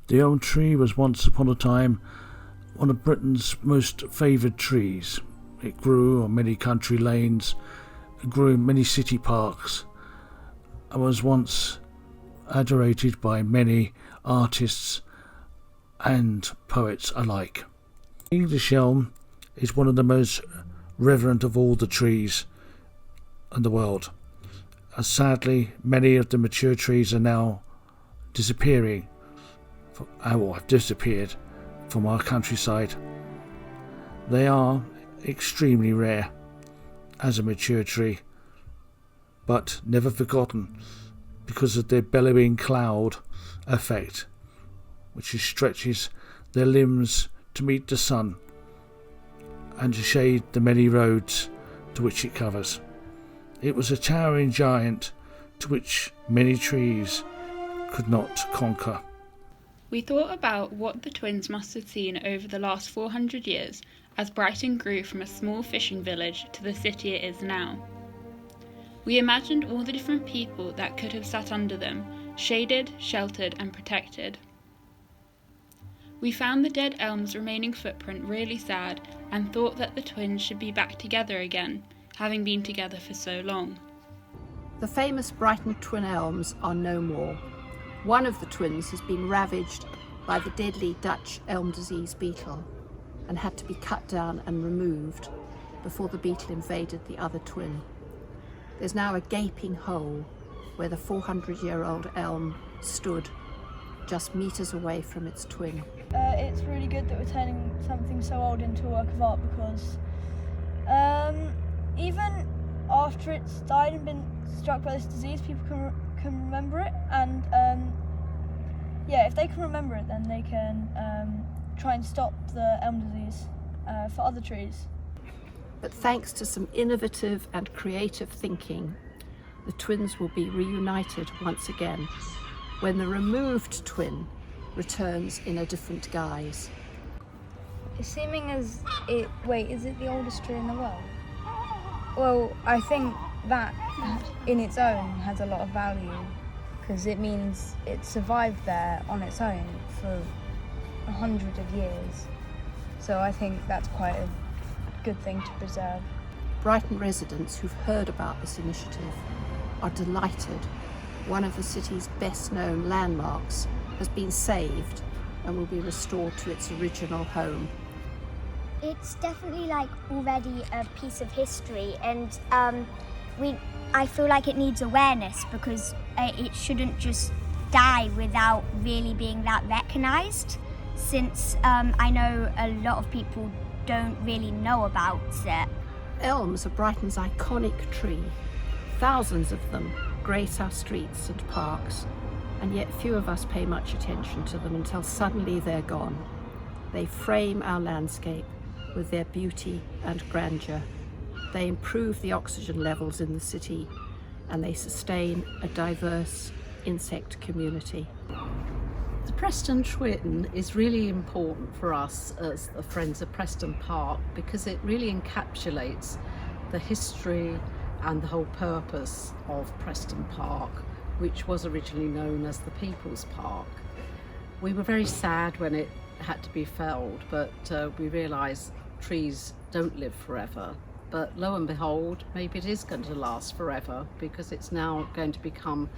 The elm tree was once upon a time one of Britain's most favoured trees. It grew on many country lanes, it grew in many city parks, and was once adorated by many artists and poets alike. The English elm is one of the most reverent of all the trees in the world, as sadly many of the mature trees are now disappearing, or have disappeared from our countryside. They are extremely rare as a mature tree, but never forgotten because of their bellowing cloud effect, which stretches their limbs to meet the sun and to shade the many roads to which it covers. It was a towering giant to which many trees could not conquer. We thought about what the twins must have seen over the last 400 years as Brighton grew from a small fishing village to the city it is now. We imagined all the different people that could have sat under them, shaded, sheltered and protected. We found the dead elm's remaining footprint really sad and thought that the twins should be back together again, having been together for so long. The famous Brighton twin elms are no more. One of the twins has been ravaged by the deadly Dutch elm disease beetle and had to be cut down and removed before the beetle invaded the other twin. There's now a gaping hole where the 400-year-old elm stood, just metres away from its twin. It's really good that we're turning something so old into a work of art because even after it's died and been struck by this disease, people can remember it, and if they can remember it, then they can try and stop the elm disease for other trees. But thanks to some innovative and creative thinking, the twins will be reunited once again when the removed twin returns in a different guise. Assuming as it... Wait, is it the oldest tree in the world? Well, I think that in its own has a lot of value because it means it survived there on its own for 100 of years. So I think that's quite a good thing to preserve. Brighton residents who've heard about this initiative are delighted. One of the city's best-known landmarks has been saved and will be restored to its original home. It's definitely already a piece of history, and I feel like it needs awareness because it shouldn't just die without really being that recognised, since I know a lot of people don't really know about it. Elms are Brighton's iconic tree. Thousands of them grace our streets and parks, and yet few of us pay much attention to them until suddenly they're gone. They frame our landscape with their beauty and grandeur. They improve the oxygen levels in the city, and they sustain a diverse insect community. The Preston Twin is really important for us as the Friends of Preston Park because it really encapsulates the history and the whole purpose of Preston Park, which was originally known as the People's Park. We were very sad when it had to be felled, but we realised trees don't live forever. But lo and behold, maybe it is going to last forever because it's now going to become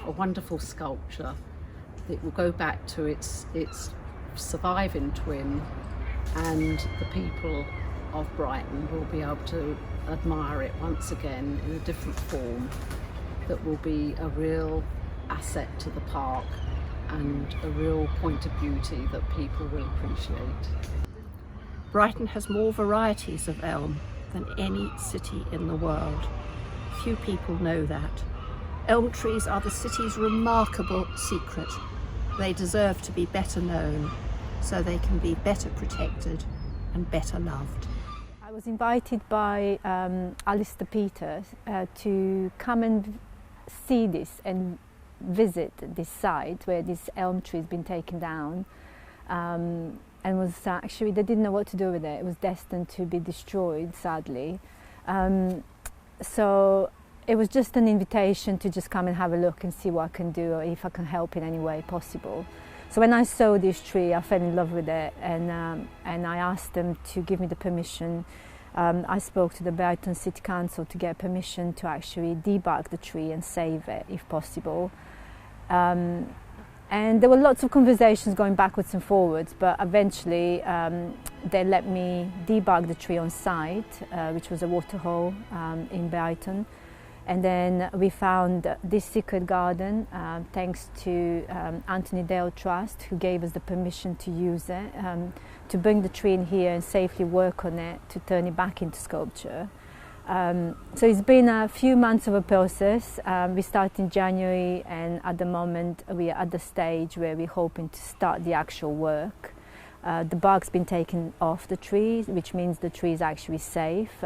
a wonderful sculpture that will go back to its surviving twin, and the people of Brighton will be able to admire it once again in a different form that will be a real asset to the park and a real point of beauty that people will appreciate. Brighton has more varieties of elm than any city in the world. Few people know that. Elm trees are the city's remarkable secret. They deserve to be better known so they can be better protected and better loved. I was invited by Alistair Peters to come and see this and visit this site where this elm tree has been taken down, and was actually, they didn't know what to do with it. It was destined to be destroyed, sadly. So it was just an invitation to just come and have a look and see what I can do or if I can help in any way possible. So when I saw this tree, I fell in love with it, and I asked them to give me the permission. I spoke to the Brighton City Council to get permission to actually debark the tree and save it, if possible. And there were lots of conversations going backwards and forwards, but eventually they let me debark the tree on site, which was a waterhole in Brighton. And then we found this secret garden thanks to Anthony Dale Trust, who gave us the permission to use it, to bring the tree in here and safely work on it to turn it back into sculpture. So it's been a few months of a process. We started in January, and at the moment we are at the stage where we're hoping to start the actual work. The bark's been taken off the tree, which means the tree is actually safe.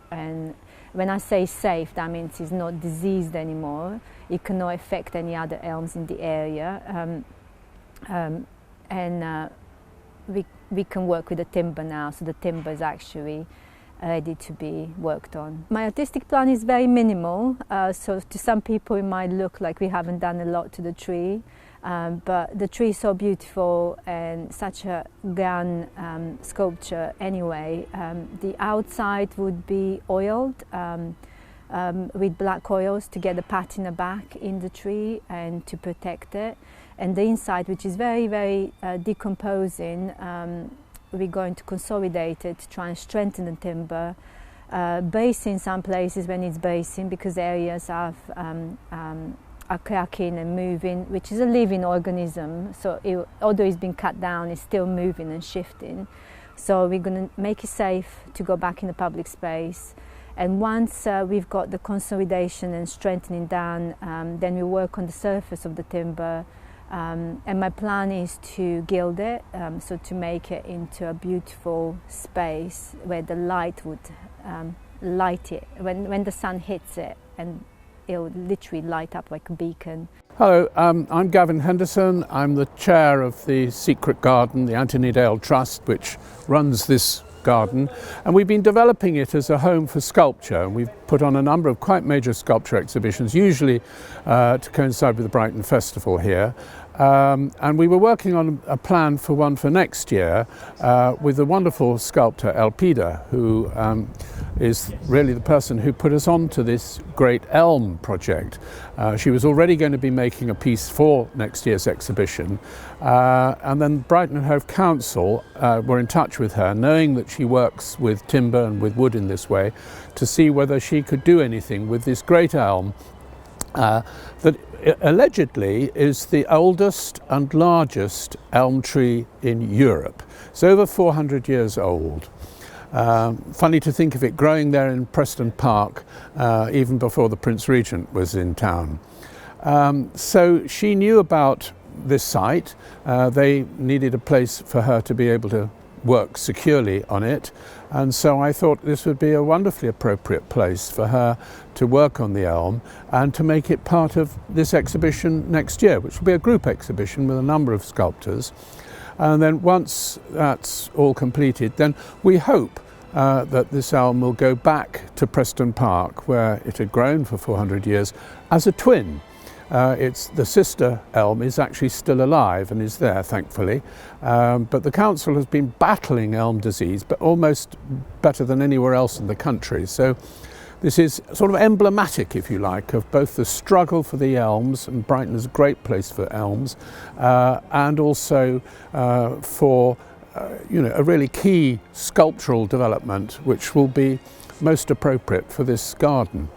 And when I say safe, that means it's not diseased anymore. It cannot affect any other elms in the area. We can work with the timber now, so the timber is actually ready to be worked on. My artistic plan is very minimal, so to some people it might look like we haven't done a lot to the tree, but the tree is so beautiful and such a grand sculpture anyway. The outside would be oiled with black oils to get the patina back in the tree and to protect it. And the inside, which is very, very decomposing, we're going to consolidate it to try and strengthen the timber, basing some places when it's basing, because areas are cracking and moving, which is a living organism. So although it's been cut down, it's still moving and shifting. So we're going to make it safe to go back in the public space. And once we've got the consolidation and strengthening done, then we work on the surface of the timber. And my plan is to gild it, so to make it into a beautiful space where the light would light it when the sun hits it, and it'll literally light up like a beacon. Hello, I'm Gavin Henderson. I'm the chair of the Secret Garden, the Anthony Dale Trust, which runs this garden, and we've been developing it as a home for sculpture, and we've put on a number of quite major sculpture exhibitions, usually to coincide with the Brighton Festival here. And we were working on a plan for one for next year with the wonderful sculptor Elpida, who is really the person who put us on to this great elm project. She was already going to be making a piece for next year's exhibition, and then Brighton and Hove Council were in touch with her, knowing that she works with timber and with wood in this way, to see whether she could do anything with this great elm that allegedly is the oldest and largest elm tree in Europe. It's over 400 years old. Funny to think of it growing there in Preston Park even before the Prince Regent was in town. So she knew about this site. They needed a place for her to be able to work securely on it, and so I thought this would be a wonderfully appropriate place for her to work on the elm and to make it part of this exhibition next year, which will be a group exhibition with a number of sculptors. And then once that's all completed, then we hope that this elm will go back to Preston Park, where it had grown for 400 years, as a twin. It's the sister elm is actually still alive and is there, thankfully, but the council has been battling elm disease, but almost better than anywhere else in the country. So this is sort of emblematic, if you like, of both the struggle for the elms, and Brighton is a great place for elms, and also for a really key sculptural development which will be most appropriate for this garden.